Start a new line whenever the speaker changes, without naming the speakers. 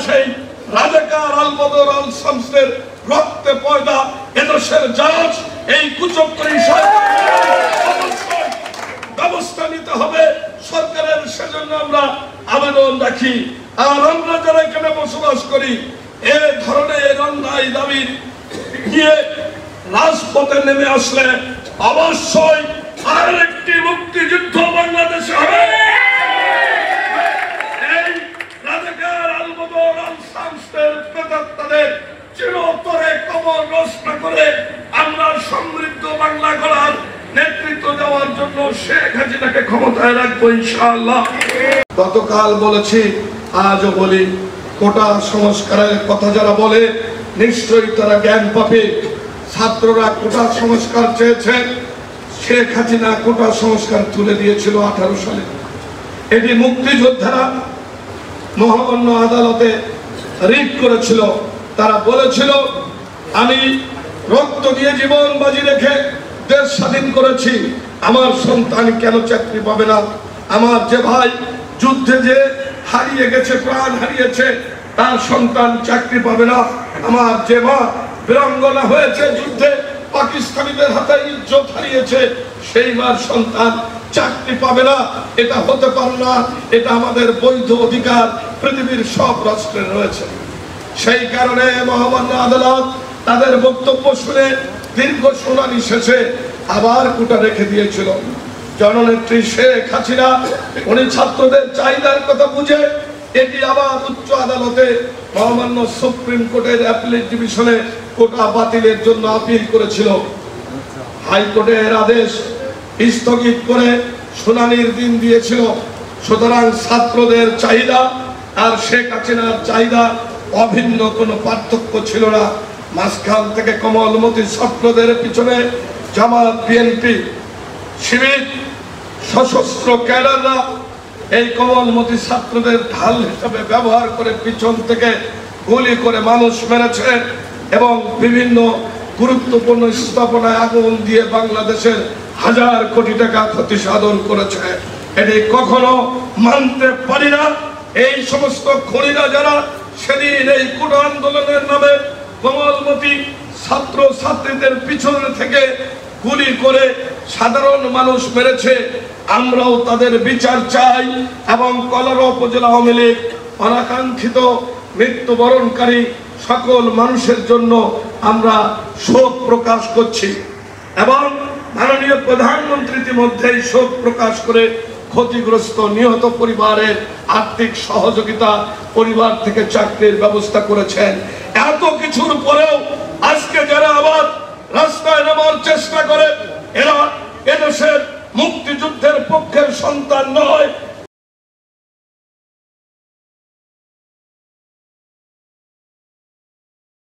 সেই রাজাকার আল বদর আল শামসের রক্তে পয়দা এদেশের জাজ এই কুচক্রী ব্যবস্থা নিতে হবে সরকারের। সেজন্য আমরা আবেদন রাখি। আর আমরা যারা এখানে বসবাস করি এ ধরনের অন্যায় দাবি নিয়ে রাজপথে নেমে আসলে অবশ্যই আরেকটি মুক্তিযুদ্ধ বাংলাদেশে হবে। এই রাজাকার আল বদর আল শামসের প্রেতাত্মাদের চিরতরে কবর নষ্ট করে আমরা সমৃদ্ধ বাংলা গড়ার নেতৃত্ব দেওয়ার জন্য শেখ হাসিনাকে ক্ষমতায় রাখবো ইনশাআল্লাহ। গতকাল বলেছি, আজও বলি, কোটা সংস্কারের কথা যারা বলে নিশ্চয়ই তারা জ্ঞান পাবে। ছাত্ররা কোটা সংস্কার চেয়েছে, শেখ হাসিনা কোটা সংস্কার তুলে দিয়েছিল 18 সালে। এটি মুক্তিযোদ্ধারা মহামান্য আদালতে রিট করেছিল। তারা বলেছিল আমি রক্ত দিয়ে জীবন বাজি রেখে দেশ স্বাধীন করেছি, আমার সন্তান কেন চাকরি পাবে না? আমার যে ভাই যুদ্ধে যে হারিয়ে গেছে, প্রাণ হারিয়েছে, তার সন্তান চাকরি পাবে না? আমার যে মা বীরাঙ্গনা হয়েছে যুদ্ধে, পাকিস্তানিদের হাতে ইজ্জত হারিয়েছে, সেই মার সন্তান চাকরি পাবে না? এটা হতে পারে না। এটা আমাদের বৈধ অধিকার, পৃথিবীর সব রাষ্ট্রে রয়েছে। সেই কারণে মহামান্য আদালত তাদের বক্তব্য শুনে দীর্ঘ শুনানি শেষে আবার কোটা রেখে দিয়েছিল। জননেত্রী শেখ হাসিনা উনি ছাত্রদের চাহিদার কথা বুঝে এটি আবার উচ্চ আদালতে মহামান্য সুপ্রিম কোর্টের অ্যাপিলেট ডিভিশনে কোটা বাতিলের জন্য আপিল করেছিল। হাইকোর্টের আদেশ স্থগিত করে শুনানির দিন দিয়েছিল। সুতরাং ছাত্রদের চাহিদা আর শেখ হাসিনার চাহিদা অভিন্ন কোনো পার্থক্য ছিল না। মাঝখান থেকে কমলমতি ছাত্রদের পিছনে জামাত, বিএনপি, শিবির, সশস্ত্র ক্যাডাররা এই কমলমতি ছাত্রদের ঢাল হিসাবে ব্যবহার করে পিছন থেকে গুলি করে মানুষ মেরেছে এবং বিভিন্ন গুরুত্বপূর্ণ স্থাপনায় আগুন দিয়ে বাংলাদেশের হাজার কোটি টাকা ক্ষতি সাধন করেছে। এটি কখনো মানতে পারি না। এই সমস্ত খুনিরা যারা সেদিন এই কোটা আন্দোলনের নামে কমলমতি ছাত্র ছাত্রীদের পিছনে থেকে গুলি করে সাধারণ মানুষ মেরেছে, আমরাও তাদের বিচার চাই এবং কলারা উপজেলা আওয়ামী লীগ অনাকাঙ্ক্ষিত মৃত্যুবরণকারী সকল মানুষের জন্য আমরা শোক প্রকাশ করছি এবং মাননীয় প্রধানমন্ত্রী ইতিমধ্যেই শোক প্রকাশ করে ক্ষতিগ্রস্ত নিহত পরিবারের আর্থিক সহযোগিতা, পরিবার থেকে চাকরির ব্যবস্থা করেছেন। এত কিছুর পরেও আজকে যারা আবার রাস্তায় নামার চেষ্টা করে এরা এদেশের মুক্তিযুদ্ধের পক্ষের সন্তান নয়,